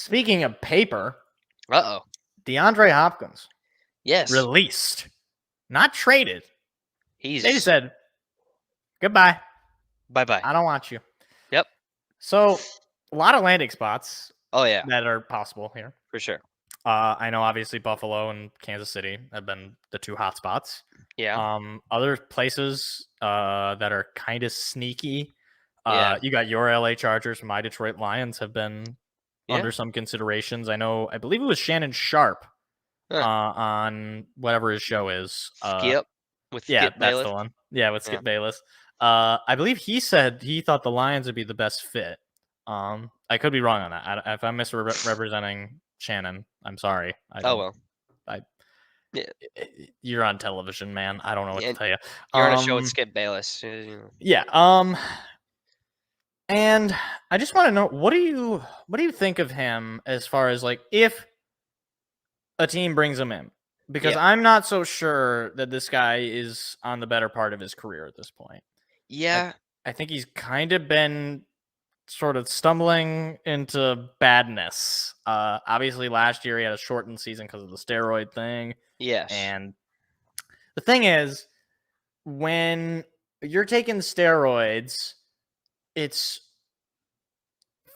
Speaking of paper, Uh-oh. Deandre Hopkins Yes. released, not traded. They just He's said, goodbye. bye-bye. I don't want you. Yep. So, a lot of landing spots Oh, yeah, that are possible here. for sure. I know obviously Buffalo and Kansas City have been the two hot spots. Yeah. Other places that are kind of sneaky. Yeah. You got your LA Chargers, my Detroit Lions have been under Yeah. some considerations. I believe it was Shannon Sharp Huh. on whatever his show is. Skip with Yeah, Skip that's the Bayless. one. Yeah, with Yeah. Skip Bayless. I believe he said he thought the Lions would be the best fit. I could be wrong on that. If I'm misrepresenting Shannon, I'm sorry. I Oh, don't. well. I Yeah. You're on television, man. I don't know what to And tell you. you're on a show with Skip Bayless. Yeah. And I just want to know what do you think of him as far as like if a team brings him in? Because Yeah. I'm not so sure that this guy is on the better part of his career at this point. Yeah. I think he's kind of been sort of stumbling into badness. Obviously last year he had a shortened season because of the steroid thing. Yes. And the thing is, when you're taking steroids, it's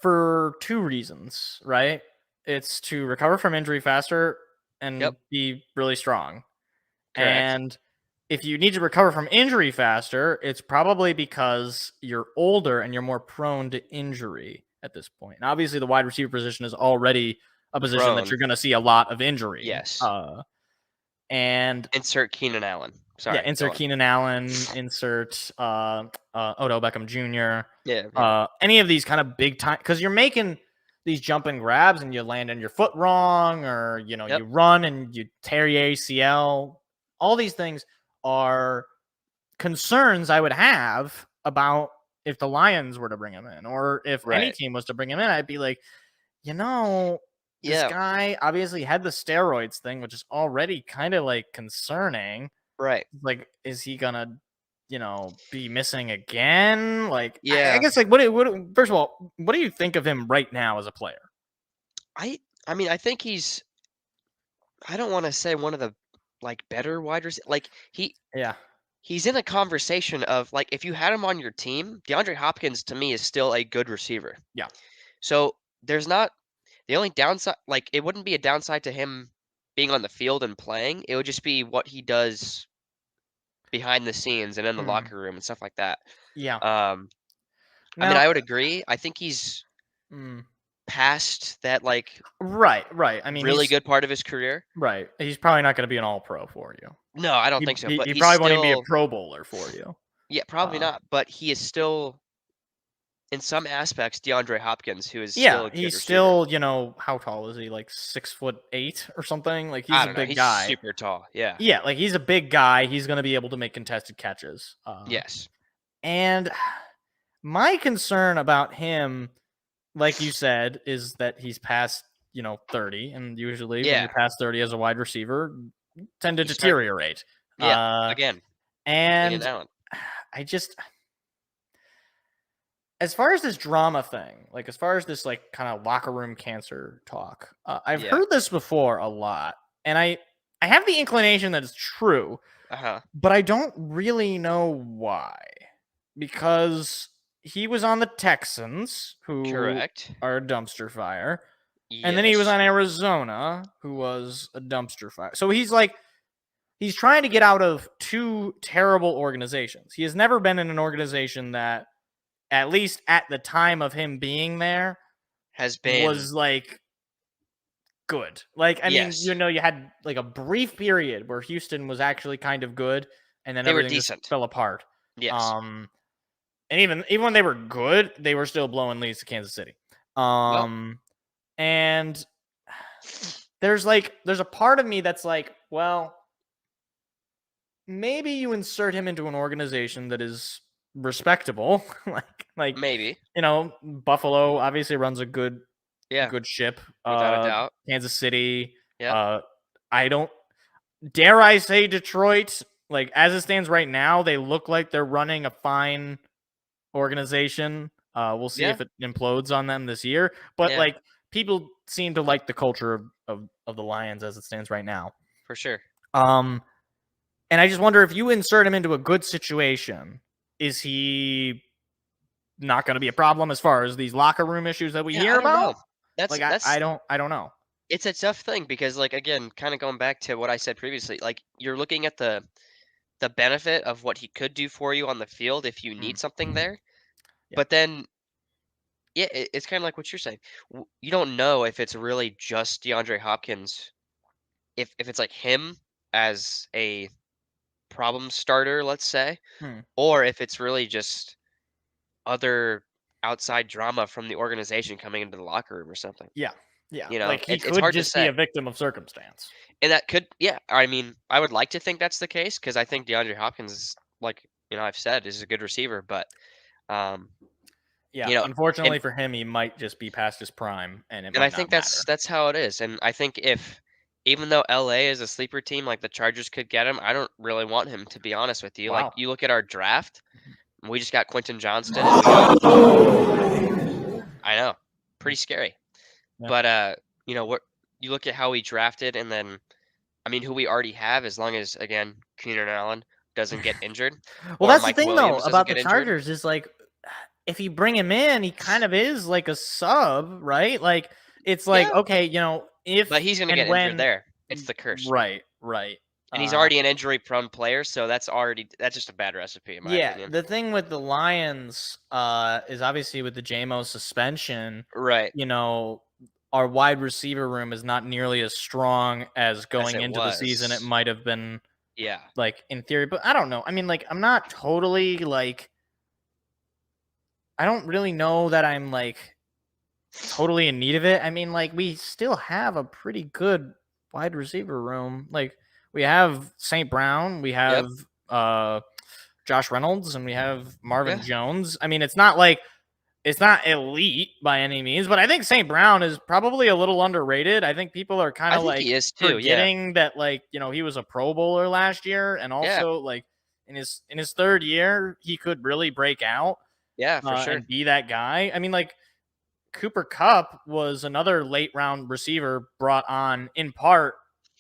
for two reasons, right? It's to recover from injury faster and Yep. be really strong. Correct. And if you need to recover from injury faster, it's probably because you're older and you're more prone to injury at this point. And obviously, the wide receiver position is already a position that Prone. you're going to see a lot of injury. Yes. And Insert Keenan Allen. Sorry. yeah, insert Keenan Allen, insert Odell Beckham Jr. Yeah. Any of these kind of big time, because you're making these jump and grabs and you land on your foot wrong, or you run and you tear your ACL. All these things are concerns I would have about if the Lions were to bring him in, or if any Right. team was to bring him in. I'd be like, this guy obviously had the steroids thing, which is already kind of like concerning. Right. Like, is he gonna, be missing again? Like, Yeah. I guess, like, first of all, what do you think of him right now as a player? I mean, I think he's. I don't want to say one of the better wide receivers. Yeah. He's in a conversation of if you had him on your team, DeAndre Hopkins to me is still a good receiver. Yeah. So there's not the only downside. It wouldn't be a downside to him being on the field and playing. It would just be what he does behind the scenes and in the locker room and stuff like that. Yeah. I mean, I would agree. I think he's past that right. I mean, really good part of his career. Right. He's probably not going to be an All-Pro for you. No, I don't think so. But he he's probably still, won't even be a Pro Bowler for you. Yeah, probably not. But he is still, in some aspects, DeAndre Hopkins, who is still a good he's receiver. still, how tall is he? Like 6'8" or something? Like, he's I a don't know. big He's guy. super tall. Yeah. Yeah, like he's a big guy. He's going to be able to make contested catches. Yes. And my concern about him, like you said, is that he's past, 30. And usually when you're past 30 as a wide receiver, tend to deteriorate. Again. And as far as this drama thing, like as far as this like kind of locker room cancer talk, I've heard this before a lot. And I have the inclination that it's true, but I don't really know why. Because he was on the Texans, who are a dumpster fire. Yes. And then he was on Arizona, who was a dumpster fire. So he's trying to get out of two terrible organizations. He has never been in an organization that, at least at the time of him being there, was good. Like, I mean, you had like a brief period where Houston was actually kind of good, and then everything just fell apart. Yes. And even when they were good, they were still blowing leads to Kansas City. And there's a part of me that's like, well, maybe you insert him into an organization that is respectable. like maybe. Buffalo obviously runs a good ship. Without a doubt. Kansas City. Yeah. Dare I say Detroit? Like, as it stands right now, they look like they're running a fine organization. We'll see if it implodes on them this year. But like, people seem to like the culture of the Lions as it stands right now. For sure. And I just wonder if you insert him into a good situation, is he not going to be a problem as far as these locker room issues that we hear I don't about? know. That's I don't know. It's a tough thing because, like, again, kind of going back to what I said previously, like, you're looking at the benefit of what he could do for you on the field if you need something there. Yeah. But then, yeah, it's kind of like what you're saying. You don't know if it's really just DeAndre Hopkins, if it's like him as a problem starter, let's say, or if it's really just other outside drama from the organization coming into the locker room or something. Yeah. Yeah. You know, Like he it's could hard to just be say. a victim of circumstance. And that could, yeah. I mean, I would like to think that's the case because I think DeAndre Hopkins is, like, I've said, is a good receiver, but um, Yeah, you know, unfortunately and for him, he might just be past his prime, and it I might think not matter. that's how it is. And I think if even though LA is a sleeper team, like the Chargers could get him, I don't really want him, to be honest with you. Like, Wow. you look at our draft, and we just got Quentin Johnston, and we got, I know, pretty scary. Yeah. But what you look at how we drafted, and then I mean, who we already have, as long as, again, Keenan Allen doesn't get injured, Well, or that's the Mike thing though Williams doesn't about the get injured. Chargers is like, if you bring him in, he kind of is like a sub, right? Like it's like, Yeah. okay, if But he's gonna and get injured when, there. It's the curse. right. And he's already an injury-prone player, so that's just a bad recipe, in my Yeah, opinion. the thing with the Lions is obviously with the JMO suspension, Right. our wide receiver room is not nearly as strong as As going it into the season. It was. might have been, Yeah. like, in theory, but I don't know. I mean, like, I'm not totally like, I don't really know that I'm like totally in need of it. I mean, like, we still have a pretty good wide receiver room. Like, we have St. Brown, we Yep. have Josh Reynolds, and we have Marvin Yeah. Jones. I mean, it's not elite by any means, but I think St. Brown is probably a little underrated. I think people are kind I of think like he is too, yeah. forgetting that, like, he was a Pro Bowler last year, and Yeah. also like in his third year, he could really break out Yeah, for sure. and be that guy. I mean, like, Cooper Kupp was another late round receiver brought on in part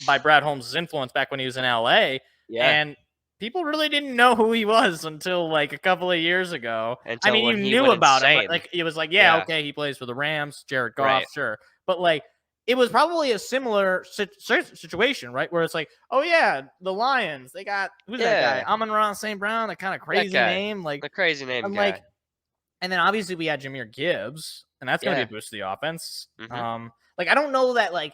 by Brad Holmes' influence back when he was in LA. Yeah. And people really didn't know who he was until like a couple of years ago. I Until mean, you when he knew went about him, but insane. like it was like, yeah, Yeah. okay, he plays for the Rams, Jared Goff, Right. sure. But like it was probably a similar situation, right? Where it's like, oh yeah, the Lions, they got who's that guy? Amon-Ra St. Brown, that kind of crazy name. Like The crazy name I'm guy. like, and then obviously we had Jahmyr Gibbs, and that's going to Yeah. be a boost to the offense. Mhm. Like, I don't know that, like,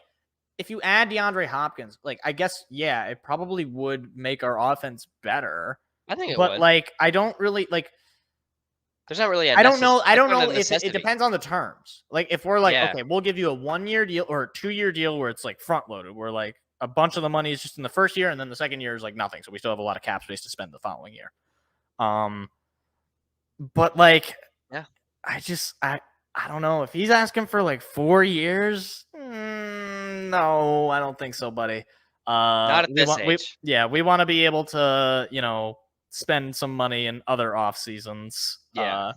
if you add DeAndre Hopkins, like, I guess, yeah, it probably would make our offense better. I think it But, would. like, I don't really, like, There's not really a I don't know. I that's don't not a know if it necessity. depends on the terms. Like, if we're like, Yeah. okay, we'll give you a 1-year deal or a 2-year deal where it's like front loaded, where like a bunch of the money is just in the first year, and then the second year is like nothing. So we still have a lot of cap space to spend the following year. But like, Yeah. I don't know if he's asking for like 4 years. No, I don't think so, buddy. Not at this age. We want to be able to, spend some money in other off seasons. Yeah,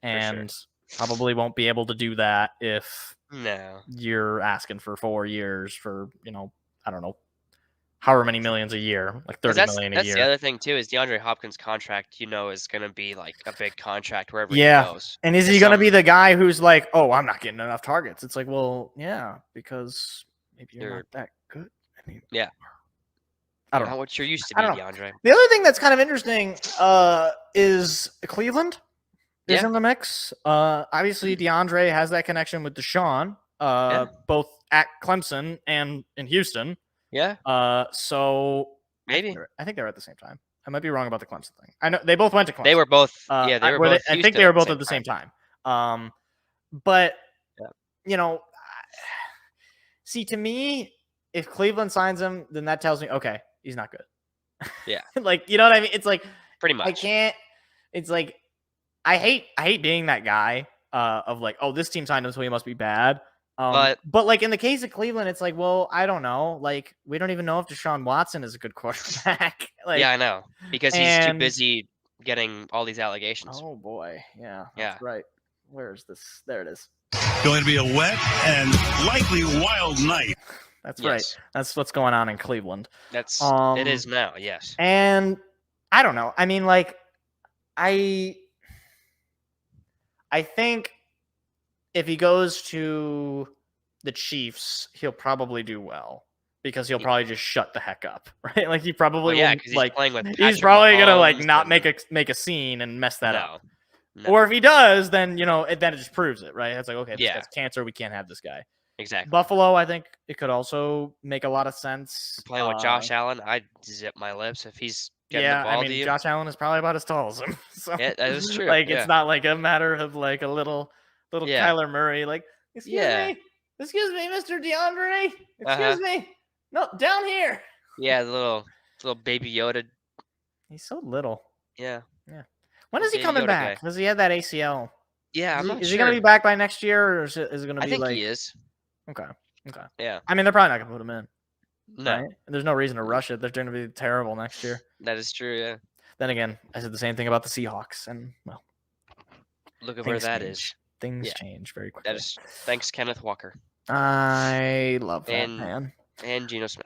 and probably won't be able to do that if No. you're asking for 4 years for, I don't know, however many millions a year, like 30 million a That's year. the other thing too, is DeAndre Hopkins' contract, is gonna be like a big contract wherever he Yeah. goes. And is he going to be the guy who's like, oh, I'm not getting enough targets? It's like, well, yeah, because maybe you're not that good. I mean, Yeah. I don't know. Not what you're used to be, DeAndre. The other thing that's kind of interesting is Cleveland is in the mix. Obviously, DeAndre has that connection with Deshaun, both at Clemson and in Houston. Yeah. So maybe I think they were at the same time. I might be wrong about the Clemson thing. I know they both went to Clemson. They were both. Yeah, they were both. I think they were both at the same time. But see, to me, if Cleveland signs him, then that tells me, okay, he's not good. Yeah. Like, you know what I mean? It's like, pretty much. I can't. It's like, I hate being that guy of like, oh, this team signed him, so he must be bad. But like in the case of Cleveland, it's like, well, I don't know. Like, we don't even know if Deshaun Watson is a good quarterback. Like, yeah, I know, because he's too busy getting all these allegations. Oh boy, yeah, that's right. Where is this? There it is. Going to be a wet and likely wild night. That's right. That's what's going on in Cleveland. It is now, yes. And I don't know. I mean, like, I think if he goes to the Chiefs, he'll probably do well because he'll probably just shut the heck up, right? Like he probably because he's playing with he's probably gonna like not make a scene and mess that up. No. Or if he does, then then it just proves it, right? It's like, okay, this guy's cancer, we can't have this guy. Exactly. Buffalo, I think it could also make a lot of sense. Playing with Josh Allen, I'd zip my lips if he's getting the ball to you. Josh Allen is probably about as tall as him. So, yeah, that is true. Like it's not like a matter of like a little Kyler Murray, like, excuse me, Mr. Deandre, excuse me, no, down here. Yeah, the little baby Yoda. He's so little. Yeah. When is he coming back? Because he had that ACL. Yeah, I'm not sure. Is he going to be back by next year, or is it going to be I think like... he is. Okay. Yeah. I mean, they're probably not going to put him in. No. Right? There's no reason to rush it. They're going to be terrible next year. That is true, yeah. Then again, I said the same thing about the Seahawks, and, well... Look at where that is. Things change very quickly. Thanks, Kenneth Walker. I love that man. And Geno Smith.